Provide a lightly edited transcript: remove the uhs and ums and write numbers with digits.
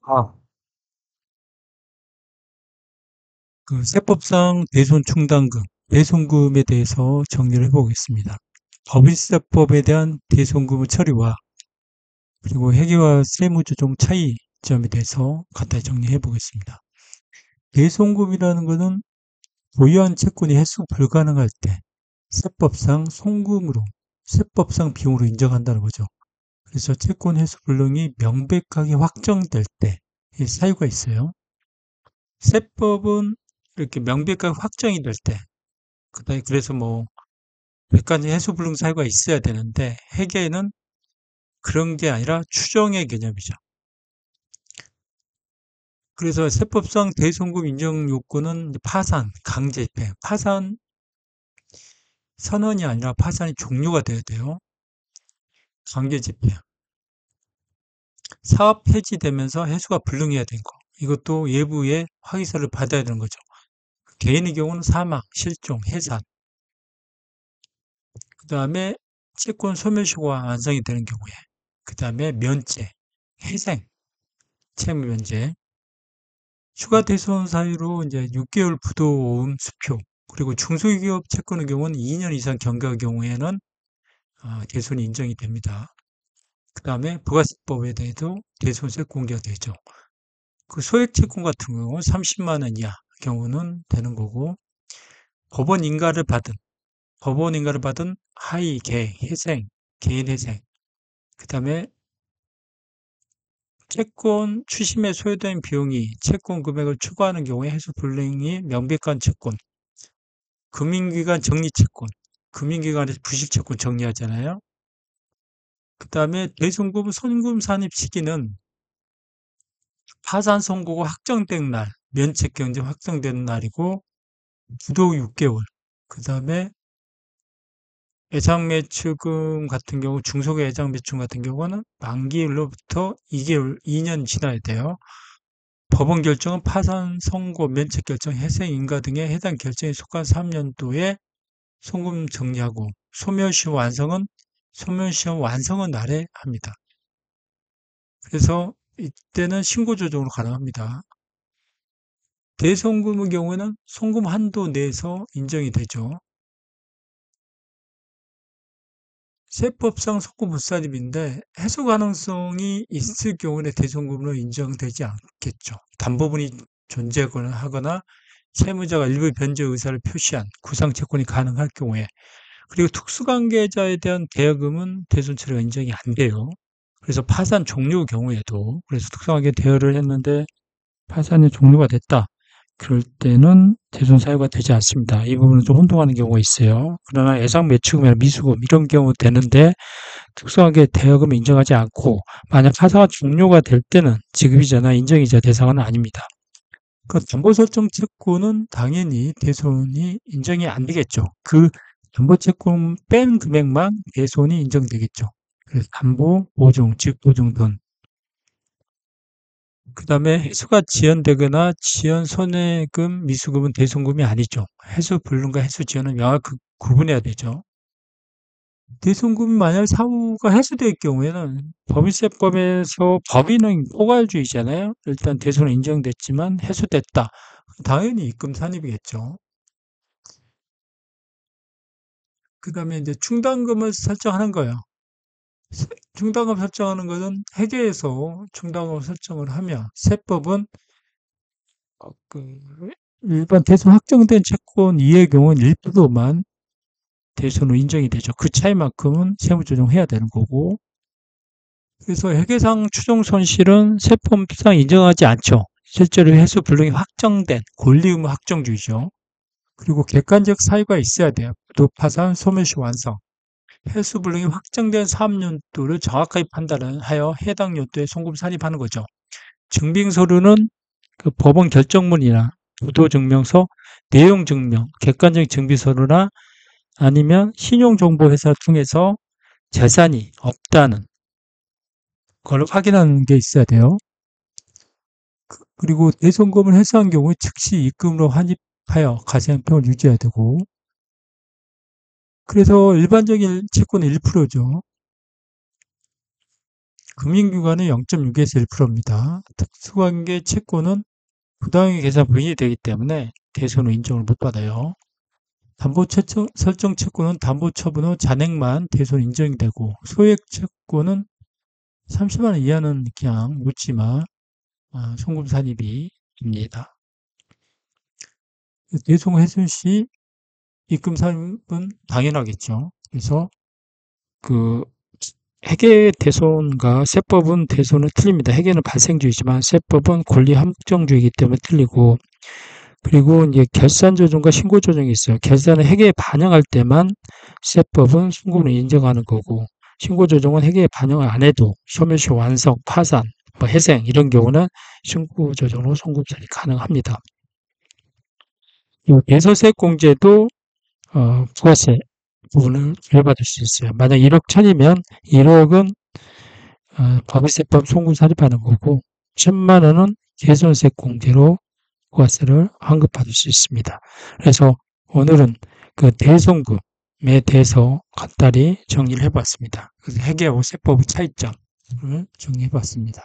아, 세법상 대손 충당금, 대손금에 대해서 정리를 해보겠습니다. 법인세법에 대한 대손금의 처리와 그리고 회계와 세무조정 차이점에 대해서 간단히 정리해 보겠습니다. 대손금이라는 것은 보유한 채권이 해수 불가능할 때 세법상 송금으로, 세법상 비용으로 인정한다는 거죠. 그래서 채권 해수 불능이 명백하게 확정될 때 이 사유가 있어요. 세법은 이렇게 명백하게 확정이 될 때, 그래서 뭐 몇 가지 해수 불능 사유가 있어야 되는데 회계는 그런 게 아니라 추정의 개념이죠. 그래서 세법상 대손금 인정 요건은 파산, 강제 집행, 파산 선언이 아니라 파산이 종료가 돼야 돼요. 강제 집행, 사업 폐지되면서 해수가 불능해야 된 거. 이것도 외부의 확인서를 받아야 되는 거죠. 개인의 경우는 사망, 실종, 해산. 그 다음에 채권 소멸시효가 완성이 되는 경우에. 그 다음에 면제, 회생, 채무 면제. 추가 대손 사유로 이제 6개월 부도음 수표, 그리고 중소기업 채권의 경우는 2년 이상 경과의 경우에는 대손이 인정이 됩니다. 그 다음에 부가세법에 대해서 대손세 공개가 되죠. 그 소액 채권 같은 경우는 30만 원 이하 경우는 되는 거고, 법원 인가를 받은, 하위, 개, 회생, 개인 회생, 그 다음에 채권 추심에 소요된 비용이 채권 금액을 추가하는 경우에 해수 불능이 명백한 채권, 금융기관 정리채권, 금융기관에서 부실채권 정리하잖아요. 그 다음에 대손금 선금 산입 시기는 파산 선고가 확정된 날, 면책경제 확정된 날이고 부도 6개월. 그 다음에 예상매출금 같은 경우, 중소기업 예상매출 같은 경우는 만기일로부터 2개월, 2년 지나야 돼요. 법원 결정은 파산 선고, 면책 결정, 회생 인가 등의 해당 결정에 속한 3년도에 송금 정리하고 소멸시효 완성은 날에 합니다. 그래서 이때는 신고 조정으로 가능합니다. 대송금의 경우에는 송금 한도 내에서 인정이 되죠. 세법상 속고무사입인데 해소 가능성이 있을 경우에 대송금으로 인정되지 않겠죠. 담보분이 존재하거나 채무자가 일부 변제 의사를 표시한 구상채권이 가능할 경우에, 그리고 특수관계자에 대한 대여금은 대손 처리가 인정이 안 돼요. 그래서 파산 종료 경우에도, 그래서 특수관계 대여를 했는데 파산이 종료가 됐다. 그럴 때는 대손 사유가 되지 않습니다. 이 부분은 좀 혼동하는 경우가 있어요. 그러나 예상 매출금이나 미수금 이런 경우 되는데 특수하게 대여금을 인정하지 않고, 만약 파사가 종료가 될 때는 지급이자나 인정이자 대상은 아닙니다. 그 담보 설정 채권은 당연히 대손이 인정이 안 되겠죠. 그 담보 채권 뺀 금액만 대손이 인정되겠죠. 그래서 담보, 보증, 즉 보증돈. 그 다음에 해수가 지연되거나 지연 손해금, 미수금은 대손금이 아니죠. 해수 불능과 해수 지연은 명확히 구분해야 되죠. 대손금이 만약 사후가 해소될 경우에는 법인세법에서 법인은 포괄주의잖아요. 일단 대손은 인정됐지만 해소됐다. 당연히 입금 산입이겠죠. 그 다음에 이제 충당금을 설정하는 거예요. 충당금 설정하는 것은 회계에서 충당금을 설정을 하면 세법은 그 일반 대손 확정된 채권 이의 경우는 1%만 대손으로 인정이 되죠. 그 차이만큼은 세무조정해야 되는 거고, 그래서 회계상 추정 손실은 세법상 인정하지 않죠. 실제로 해수 불능이 확정된 권리의무 확정주의죠. 그리고 객관적 사유가 있어야 돼요. 부도 파산, 소멸시 완성. 해수 불능이 확정된 사업연도를 정확하게 판단하여 해당 연도에 송금 산입하는 거죠. 증빙서류는 그 법원 결정문이나 부도증명서, 내용증명, 객관적 증빙서류나 아니면 신용정보회사 통해서 재산이 없다는 걸 확인하는 게 있어야 돼요. 그리고 대손금을 회수한 경우에 즉시 입금으로 환입하여 가세형평을 유지해야 되고, 그래서 일반적인 채권은 1%죠. 금융기관은 0.6에서 1%입니다. 특수관계 채권은 부당하게 계산 부인이 되기 때문에 대손은 인정을 못 받아요. 담보 설정 채권은 담보 처분 후 잔액만 대손 인정이 되고, 소액 채권은 30만 원 이하는 그냥 묻지마 송금 산입이입니다. 대손 훼손 시 입금 산입은 당연하겠죠. 그래서 그 회계 대손과 세법은 대손은 틀립니다. 회계는 발생주의지만 세법은 권리 함정주의이기 때문에 틀리고, 그리고 이제 결산 조정과 신고 조정이 있어요. 결산은 회계에 반영할 때만 세법은 송금을 인정하는 거고, 신고 조정은 회계에 반영을 안 해도 소멸시 완성, 파산, 뭐 회생 이런 경우는 신고 조정으로 송금산이 가능합니다. 대소세 공제도 부가세 부분을 부여받을 수 있어요. 만약 1억 1천이면 1억은 법인세법 송금 사립하는 거고, 1천만 원은 개손세 공제로 부가세를 환급받을 수 있습니다. 그래서 오늘은 그 대손금에 대해서 간단히 정리를 해봤습니다. 그래서 회계하고 세법의 차이점을 정리해봤습니다.